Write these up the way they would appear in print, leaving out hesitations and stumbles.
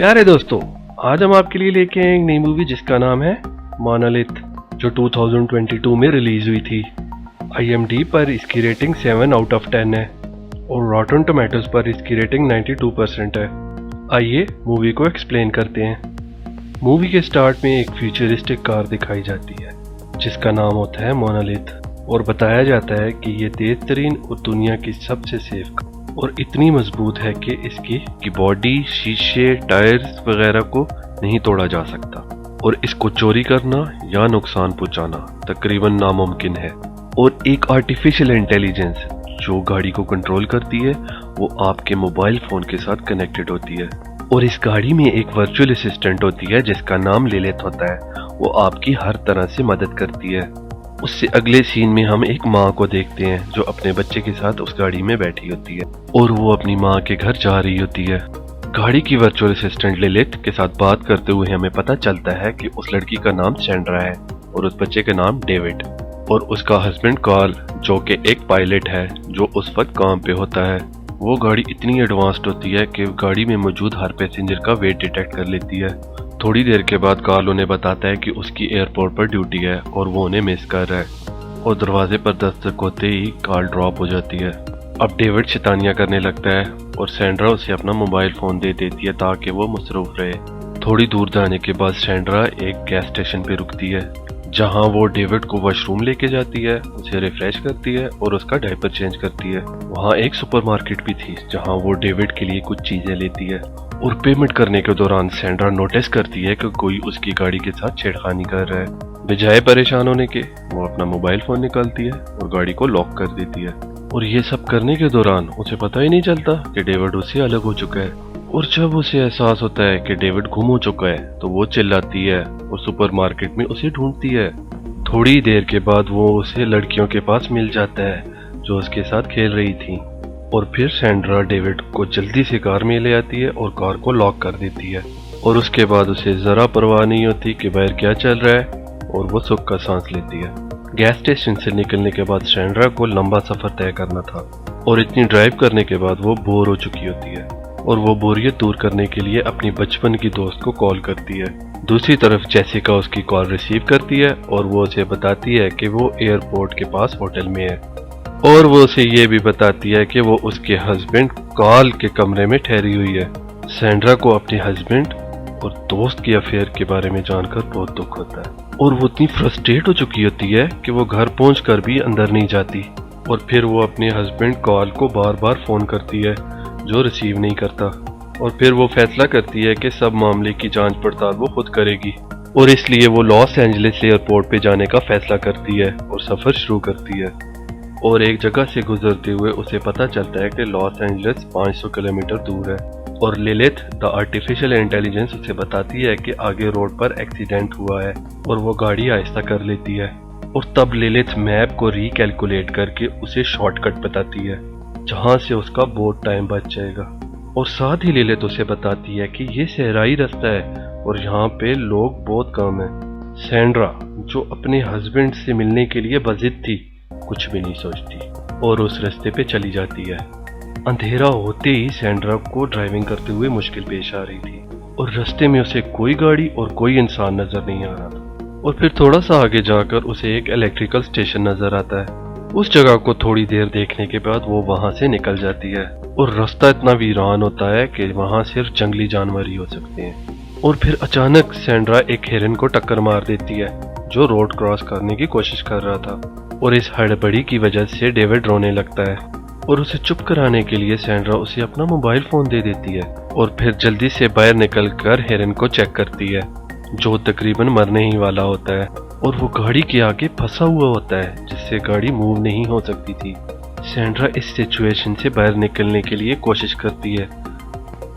प्यारे दोस्तों, आज हम आपके लिए लेके आए एक नई मूवी जिसका नाम है मोनालिथ, जो 2022 में रिलीज हुई थी। IMDb पर इसकी रेटिंग 7 आउट ऑफ 10 है और रॉटन टोमेटोज पर इसकी रेटिंग 92% है। आइए मूवी को एक्सप्लेन करते हैं। मूवी के स्टार्ट में एक फ्यूचरिस्टिक कार दिखाई जाती है जिसका नाम होता है मोनालिथ और बताया जाता है कि ये तेज तरीन और दुनिया की सबसे सेफ और इतनी मजबूत है कि इसकी बॉडी, शीशे, टायर्स वगैरह को नहीं तोड़ा जा सकता और इसको चोरी करना या नुकसान पहुंचाना तकरीबन नामुमकिन है। और एक आर्टिफिशियल इंटेलिजेंस जो गाड़ी को कंट्रोल करती है वो आपके मोबाइल फोन के साथ कनेक्टेड होती है। और इस गाड़ी में एक वर्चुअल असिस्टेंट होती है जिसका नाम लिलिथ होता है। वो आपकी हर तरह से मदद करती है। उससे अगले सीन में हम एक माँ को देखते हैं जो अपने बच्चे के साथ उस गाड़ी में बैठी होती है और वो अपनी माँ के घर जा रही होती है। गाड़ी की वर्चुअल असिस्टेंट लिलिथ के साथ बात करते हुए हमें पता चलता है कि उस लड़की का नाम सैंड्रा है और उस बच्चे का नाम डेविड और उसका हस्बैंड कार्ल जो कि एक पायलट है जो उस वक्त काम पे होता है। वो गाड़ी इतनी एडवांस्ड होती है कि गाड़ी में मौजूद हर पैसेंजर का वेट डिटेक्ट कर लेती है। थोड़ी देर के बाद कार्ल उन्हें बताता है कि उसकी एयरपोर्ट पर ड्यूटी है और वो उन्हें मिस कर रहा है और दरवाजे पर दस्तक होते ही कार्ल ड्रॉप हो जाती है। अब डेविड शैतानियां करने लगता है और सैंड्रा उसे अपना मोबाइल फोन दे देती है ताकि वो मसरूफ रहे। थोड़ी दूर जाने के बाद सैंड्रा एक गैस स्टेशन पे रुकती है जहां वो डेविड को वॉशरूम लेके जाती है, उसे रिफ्रेश करती है और उसका डायपर चेंज करती है। वहां एक सुपरमार्केट भी थी जहां वो डेविड के लिए कुछ चीजें लेती है और पेमेंट करने के दौरान सैंड्रा नोटिस करती है कि कोई उसकी गाड़ी के साथ छेड़खानी कर रहा है। बजाय परेशान होने के वो अपना मोबाइल फोन निकालती है और गाड़ी को लॉक कर देती है। और ये सब करने के दौरान उसे पता ही नहीं चलता कि डेविड उससे अलग हो चुका है। और जब उसे एहसास होता है कि डेविड गुम हो चुका है तो वो चिल्लाती है और सुपरमार्केट में उसे ढूंढती है। थोड़ी देर के बाद वो उसे लड़कियों के पास मिल जाता है जो उसके साथ खेल रही थी और फिर सैंड्रा डेविड को जल्दी से कार में ले आती है और कार को लॉक कर देती है। और उसके बाद उसे जरा परवाह नहीं होती कि बाहर क्या चल रहा है और वो सुख का सांस लेती है। गैस स्टेशन से निकलने के बाद सैंड्रा को लंबा सफर तय करना था और इतनी ड्राइव करने के बाद वो बोर हो चुकी होती है और वो बोरियत दूर करने के लिए अपनी बचपन की दोस्त को कॉल करती है। दूसरी तरफ जेसिका उसकी कॉल रिसीव करती है और वो उसे बताती है कि वो एयरपोर्ट के पास होटल में है और वो उसे ये भी बताती है कि वो उसके हस्बैंड कार्ल के कमरे में ठहरी हुई है। सैंड्रा को अपने हस्बैंड और दोस्त के अफेयर के बारे में जानकर बहुत दुख होता है और वो इतनी फ्रस्ट्रेट हो चुकी होती है कि वो घर पहुंचकर भी अंदर नहीं जाती और फिर वो अपने हस्बैंड कार्ल को बार बार फोन करती है जो रिसीव नहीं करता। और फिर वो फैसला करती है कि सब मामले की जांच पड़ताल वो खुद करेगी और इसलिए वो लॉस एंजलिस एयरपोर्ट पे जाने का फैसला करती है और सफर शुरू करती है। और एक जगह से गुजरते हुए उसे पता चलता है कि लॉस एंजलिस 500 किलोमीटर दूर है और लिलिथ द आर्टिफिशियल इंटेलिजेंस उसे बताती है कि आगे रोड पर एक्सीडेंट हुआ है और वो गाड़ी आहिस्ता कर लेती है। और तब लिलिथ मैप को रिकैलकुलेट करके उसे शॉर्टकट बताती है जहां से उसका बहुत टाइम बच जाएगा। और साथ ही लिलिथ उसे बताती है कि ये सहराई रास्ता है और यहाँ पे लोग बहुत कम हैं। सैंड्रा जो अपने हस्बैंड से मिलने के लिए बजिद थी कुछ भी नहीं सोचती और उस रास्ते पे चली जाती है। अंधेरा होते ही सैंड्रा को ड्राइविंग करते हुए मुश्किल पेश आ रही थी और रास्ते में उसे कोई गाड़ी और कोई इंसान नजर नहीं आ रहा था। और फिर थोड़ा सा आगे जाकर उसे एक इलेक्ट्रिकल स्टेशन नजर आता है। उस जगह को थोड़ी देर देखने के बाद वो वहां से निकल जाती है और रास्ता इतना वीरान होता है कि वहां सिर्फ जंगली जानवर ही हो सकते हैं। और फिर अचानक सैंड्रा एक हिरन को टक्कर मार देती है जो रोड क्रॉस करने की कोशिश कर रहा था और इस हड़बड़ी की वजह से डेविड रोने लगता है और उसे चुप कराने के लिए सैंड्रा उसे अपना मोबाइल फोन दे देती है और फिर जल्दी से बाहर निकलकर हिरन को चेक करती है जो तकरीबन मरने ही वाला होता है और वो गाड़ी के आगे फंसा हुआ होता है जिससे गाड़ी मूव नहीं हो सकती थी। सैंड्रा इस सिचुएशन से बाहर निकलने के लिए कोशिश करती है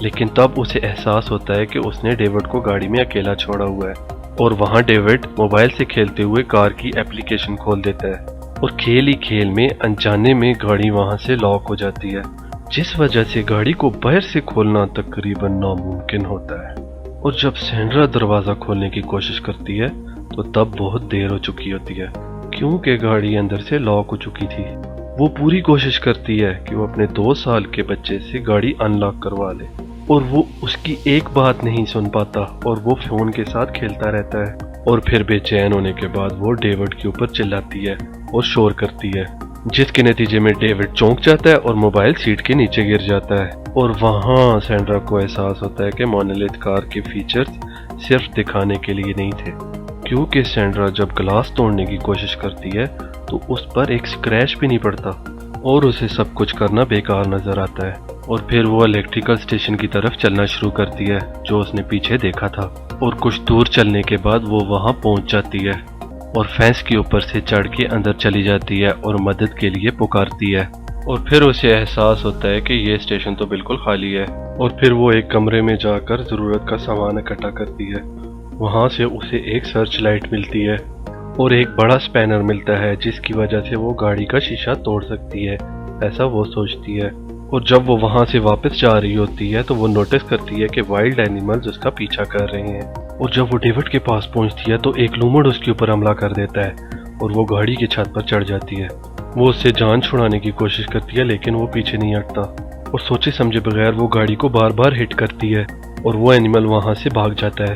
लेकिन तब उसे एहसास होता है कि उसने डेविड को गाड़ी में अकेला छोड़ा हुआ है और वहां डेविड मोबाइल से खेलते हुए कार की एप्लीकेशन खोल देता है और खेल ही खेल में अनजाने में गाड़ी वहां से लॉक हो जाती है जिस वजह से गाड़ी को बाहर से खोलना तकरीबन नामुमकिन होता है। और जब सैंड्रा दरवाजा खोलने की कोशिश करती है तो तब बहुत देर हो चुकी होती है क्योंकि गाड़ी अंदर से लॉक हो चुकी थी। वो पूरी कोशिश करती है कि वो अपने 2 साल के बच्चे से गाड़ी अनलॉक करवा ले اور وہ اس کی ایک بات نہیں سن پاتا اور وہ فون کے ساتھ کھیلتا رہتا ہے، اور پھر بے چین ہونے کے بعد وہ ڈیوڈ کے اوپر چلاتی ہے اور شور کرتی ہے، جس کے نتیجے میں ڈیوڈ چونک جاتا ہے اور موبائل سیٹ کے نیچے گر جاتا ہے۔ اور وہاں سینڈرا کو احساس ہوتا ہے کہ مونولیتھ کار کے فیچرز صرف دکھانے کے لیے نہیں تھے، کیونکہ سینڈرا جب گلاس توڑنے کی کوشش کرتی ہے تو اس پر ایک سکریچ بھی نہیں پڑتا اور اسے سب کچھ کرنا بیکار نظر آتا ہے۔ اور پھر وہ الیکٹریکل اسٹیشن کی طرف چلنا شروع کرتی ہے جو اس نے پیچھے دیکھا تھا، اور کچھ دور چلنے کے بعد وہ وہاں پہنچ جاتی ہے اور فینس کے اوپر سے چڑھ کے اندر چلی جاتی ہے اور مدد کے لیے پکارتی ہے۔ اور پھر اسے احساس ہوتا ہے کہ یہ اسٹیشن تو بالکل خالی ہے، اور پھر وہ ایک کمرے میں جا کر ضرورت کا سامان اکٹھا کرتی ہے۔ وہاں سے اسے ایک سرچ لائٹ ملتی ہے اور ایک بڑا اسپینر ملتا ہے جس کی وجہ سے وہ گاڑی کا شیشہ توڑ سکتی ہے، ایسا وہ سوچتی ہے۔ اور جب وہ وہاں سے واپس جا رہی ہوتی ہے تو وہ نوٹس کرتی ہے کہ وائلڈ اینیملز اس کا پیچھا کر رہے ہیں، اور جب وہ ڈیوڈ کے پاس پہنچتی ہے تو ایک لومڑ اس کے اوپر حملہ کر دیتا ہے اور وہ گاڑی کی چھت پر چڑھ جاتی ہے۔ وہ اس سے جان چھڑانے کی کوشش کرتی ہے لیکن وہ پیچھے نہیں ہٹتا، اور سوچے سمجھے بغیر وہ گاڑی کو بار بار ہٹ کرتی ہے اور وہ اینیمل وہاں سے بھاگ جاتا ہے۔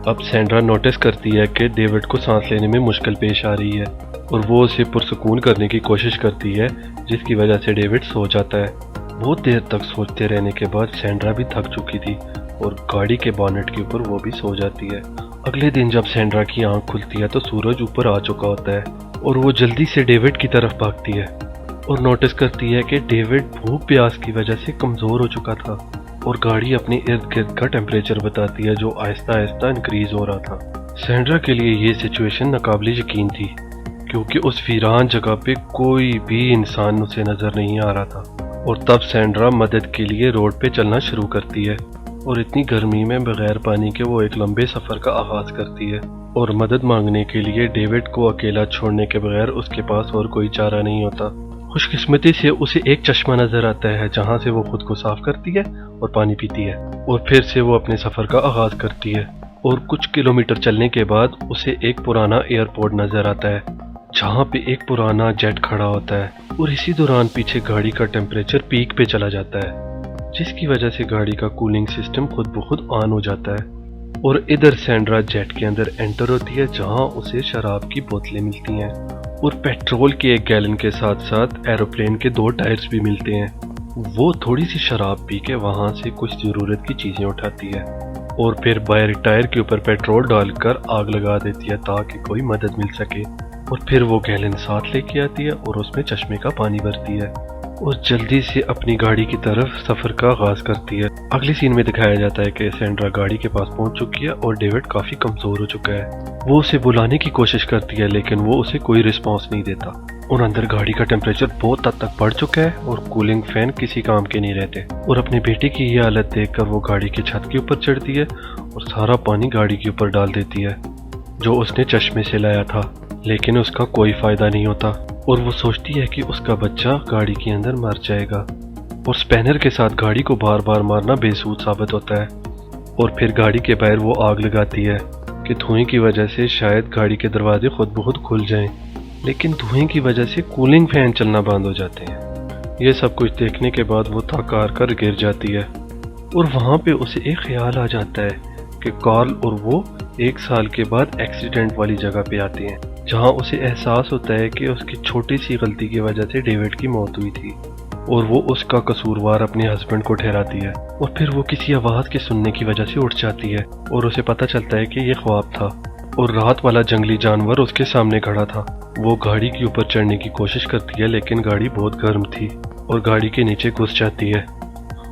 اب سینڈرا نوٹس کرتی ہے کہ ڈیوڈ کو سانس لینے میں مشکل پیش آ رہی ہے، اور وہ اسے پرسکون کرنے کی کوشش کرتی ہے جس کی وجہ سے ڈیوڈ سو جاتا ہے۔ بہت دیر تک سوچتے رہنے کے بعد سینڈرا بھی تھک چکی تھی اور گاڑی کے بانٹ کے اوپر وہ بھی سو جاتی ہے۔ اگلے دن جب سینڈرا کی آنکھ کھلتی ہے تو سورج اوپر آ چکا ہوتا ہے اور وہ جلدی سے ڈیوڈ کی طرف بھاگتی ہے اور نوٹس کرتی ہے کہ ڈیوڈ بھوک پیاس کی وجہ سے کمزور ہو چکا تھا، اور گاڑی اپنے ارد گرد کا ٹیمپریچر بتاتی ہے جو آہستہ آہستہ انکریز ہو رہا تھا۔ سینڈرا کے لیے یہ سچویشن ناقابل یقین تھی کیونکہ اس ویران جگہ پہ کوئی بھی انسان اسے نظر نہیں آ رہا تھا، اور تب سینڈرا مدد کے لیے روڈ پہ چلنا شروع کرتی ہے، اور اتنی گرمی میں بغیر پانی کے وہ ایک لمبے سفر کا آغاز کرتی ہے، اور مدد مانگنے کے لیے ڈیوڈ کو اکیلا چھوڑنے کے بغیر اس کے پاس اور کوئی چارہ نہیں ہوتا۔ خوش قسمتی سے اسے ایک چشمہ نظر آتا ہے جہاں سے وہ خود کو صاف کرتی ہے اور پانی پیتی ہے، اور پھر سے وہ اپنے سفر کا آغاز کرتی ہے، اور کچھ کلومیٹر چلنے کے بعد اسے ایک پرانا ایئرپورٹ نظر آتا ہے جہاں پہ ایک پرانا جیٹ کھڑا ہوتا ہے، اور اسی دوران پیچھے گاڑی کا ٹیمپریچر پیک پہ چلا جاتا ہے جس کی وجہ سے گاڑی کا کولنگ سسٹم خود بخود آن ہو جاتا ہے، اور ادھر سینڈرا جیٹ کے اندر انٹر ہوتی ہے جہاں اسے شراب کی بوتلیں ملتی ہیں اور پیٹرول کے 1 گیلن کے ساتھ ساتھ ایروپلین کے 2 ٹائرز بھی ملتے ہیں۔ وہ تھوڑی سی شراب پی کے وہاں سے کچھ ضرورت کی چیزیں اٹھاتی ہے اور پھر باہر ٹائر کے اوپر پیٹرول ڈال کر آگ لگا دیتی ہے تاکہ کوئی مدد مل سکے، اور پھر وہ گیلن ساتھ لے کے آتی ہے اور اس میں چشمے کا پانی بھرتی ہے اور جلدی سے اپنی گاڑی کی طرف سفر کا آغاز کرتی ہے۔ اگلی سین میں دکھایا جاتا ہے کہ سینڈرا گاڑی کے پاس پہنچ چکی ہے اور ڈیوڈ کافی کمزور ہو چکا ہے۔ وہ اسے بلانے کی کوشش کرتی ہے لیکن وہ اسے کوئی رسپانس نہیں دیتا، اور اندر گاڑی کا ٹیمپریچر بہت حد تک بڑھ چکا ہے اور کولنگ فین کسی کام کے نہیں رہتے، اور اپنے بیٹے کی یہ حالت دیکھ کر وہ گاڑی کی چھت کے اوپر چڑھتی ہے اور سارا پانی گاڑی کے اوپر ڈال دیتی ہے جو اس نے چشمے سے لایا تھا، لیکن اس کا کوئی فائدہ نہیں ہوتا، اور وہ سوچتی ہے کہ اس کا بچہ گاڑی کے اندر مر جائے گا، اور سپینر کے ساتھ گاڑی کو بار بار مارنا بے سود ثابت ہوتا ہے، اور پھر گاڑی کے باہر وہ آگ لگاتی ہے کہ دھوئیں کی وجہ سے شاید گاڑی کے دروازے خود بخود کھل جائیں، لیکن دھوئیں کی وجہ سے کولنگ فین چلنا بند ہو جاتے ہیں۔ یہ سب کچھ دیکھنے کے بعد وہ تھک ہار کر گر جاتی ہے، اور وہاں پہ اسے ایک خیال آ جاتا ہے کہ کارل اور وہ 1 سال کے بعد ایکسیڈنٹ والی جگہ پہ آتے ہیں جہاں اسے احساس ہوتا ہے کہ اس کی چھوٹی سی غلطی کی وجہ سے ڈیوڈ کی موت ہوئی تھی، اور وہ اس کا قصوروار اپنے ہسبینڈ کو ٹھہراتی ہے، اور پھر وہ کسی آواز کے سننے کی وجہ سے اٹھ جاتی ہے اور اسے پتہ چلتا ہے کہ یہ خواب تھا، اور رات والا جنگلی جانور اس کے سامنے کھڑا تھا۔ وہ گاڑی کے اوپر چڑھنے کی کوشش کرتی ہے لیکن گاڑی بہت گرم تھی اور گاڑی کے نیچے گھس جاتی ہے،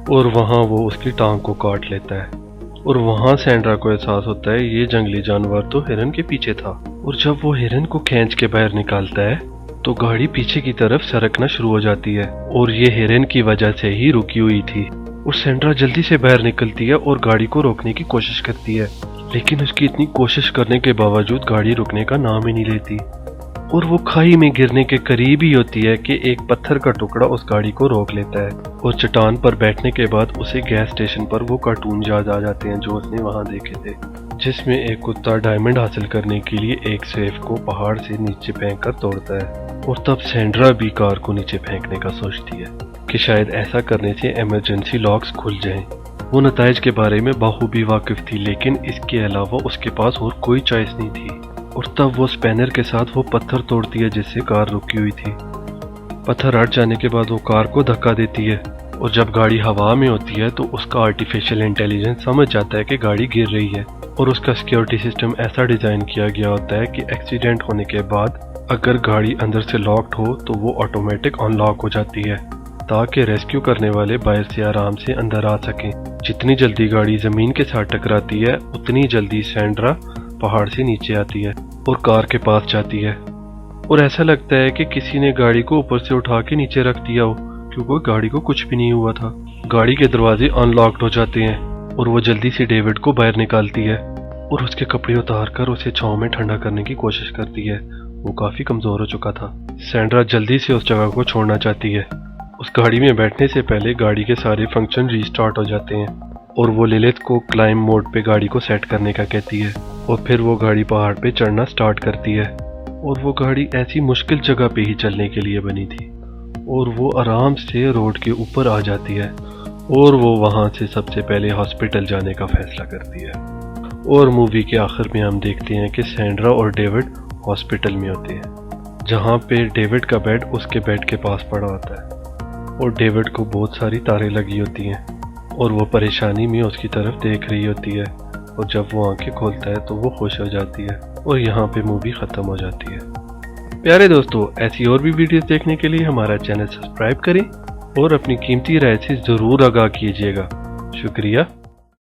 اور وہاں وہ اس کی ٹانگ کو کاٹ لیتا ہے، اور وہاں سینڈرا کو احساس ہوتا ہے یہ جنگلی جانور تو ہرن کے پیچھے تھا، اور جب وہ ہرن کو کھینچ کے باہر نکالتا ہے تو گاڑی پیچھے کی طرف سرکنا شروع ہو جاتی ہے، اور یہ ہرن کی وجہ سے ہی رکی ہوئی تھی، اور سینڈرا جلدی سے باہر نکلتی ہے اور گاڑی کو روکنے کی کوشش کرتی ہے، لیکن اس کی اتنی کوشش کرنے کے باوجود گاڑی رکنے کا نام ہی نہیں لیتی، اور وہ کھائی میں گرنے کے قریب ہی ہوتی ہے کہ ایک پتھر کا ٹکڑا اس گاڑی کو روک لیتا ہے، اور چٹان پر بیٹھنے کے بعد اسے گیس اسٹیشن پر وہ کارٹون یاد آ جاتے ہیں جو اس نے وہاں دیکھے تھے، جس میں ایک کتا ڈائمنڈ حاصل کرنے کے لیے ایک سیف کو پہاڑ سے نیچے پھینک کر توڑتا ہے، اور تب سینڈرا بھی کار کو نیچے پھینکنے کا سوچتی ہے کہ شاید ایسا کرنے سے ایمرجنسی لاکس کھل جائیں، वो नताइज के बारे में बखूबी वाकिफ थी, लेकिन इसके अलावा उसके पास और कोई चॉइस नहीं थी। और तब वो स्पैनर के साथ वो पत्थर तोड़ती है जिससे कार रुकी हुई थी। पत्थर हट जाने के बाद वो कार को धक्का देती है, और जब गाड़ी हवा में होती है तो उसका आर्टिफिशियल इंटेलिजेंस समझ जाता है कि गाड़ी गिर रही है, और उसका सिक्योरिटी सिस्टम ऐसा डिज़ाइन किया गया होता है कि एक्सीडेंट होने के बाद अगर गाड़ी अंदर से लॉक्ड हो तो वो ऑटोमेटिक अनलॉक हो जाती है, ताकि रेस्क्यू करने वाले बाहर से आराम से अंदर आ सकें। जितनी जल्दी गाड़ी ज़मीन के साथ टकराती है उतनी जल्दी सैंड्रा पहाड़ से नीचे आती है और कार के पास जाती है, और ऐसा लगता है कि किसी ने गाड़ी को ऊपर से उठा के नीचे रख दिया हो, क्योंकि गाड़ी को कुछ भी नहीं हुआ था। गाड़ी के दरवाजे अनलॉक्ड हो जाते हैं और वो जल्दी से डेविड को बाहर निकालती है और उसके कपड़े उतार कर उसे छांव में ठंडा करने की कोशिश करती है। वो काफी कमजोर हो चुका था। सैंड्रा जल्दी से उस जगह को छोड़ना चाहती है। उस गाड़ी में बैठने से पहले गाड़ी के सारे फंक्शन रीस्टार्ट हो जाते हैं और वो लिलिथ को क्लाइंब मोड पे गाड़ी को सेट करने का कहती है, और फिर वो गाड़ी पहाड़ पे चढ़ना स्टार्ट करती है। और वो गाड़ी ऐसी मुश्किल जगह पे ही चलने के लिए बनी थी, और वो आराम से रोड के ऊपर आ जाती है, और वो वहाँ से सबसे पहले हॉस्पिटल जाने का फैसला करती है। और मूवी के आखिर में हम देखते हैं कि सैंड्रा और डेविड हॉस्पिटल में होते हैं, जहाँ पे डेविड का बेड उसके बेड के पास पड़ा होता है, और डेविड को बहुत सारी तारें लगी होती हैं, और वो परेशानी में उसकी तरफ देख रही होती है, और जब वो आंखें खोलता है तो वो खुश हो जाती है, और यहाँ पे मूवी ख़त्म हो जाती है। प्यारे दोस्तों, ऐसी और भी वीडियोस देखने के लिए हमारा चैनल सब्सक्राइब करें और अपनी कीमती राय से ज़रूर आगाह कीजिएगा। शुक्रिया।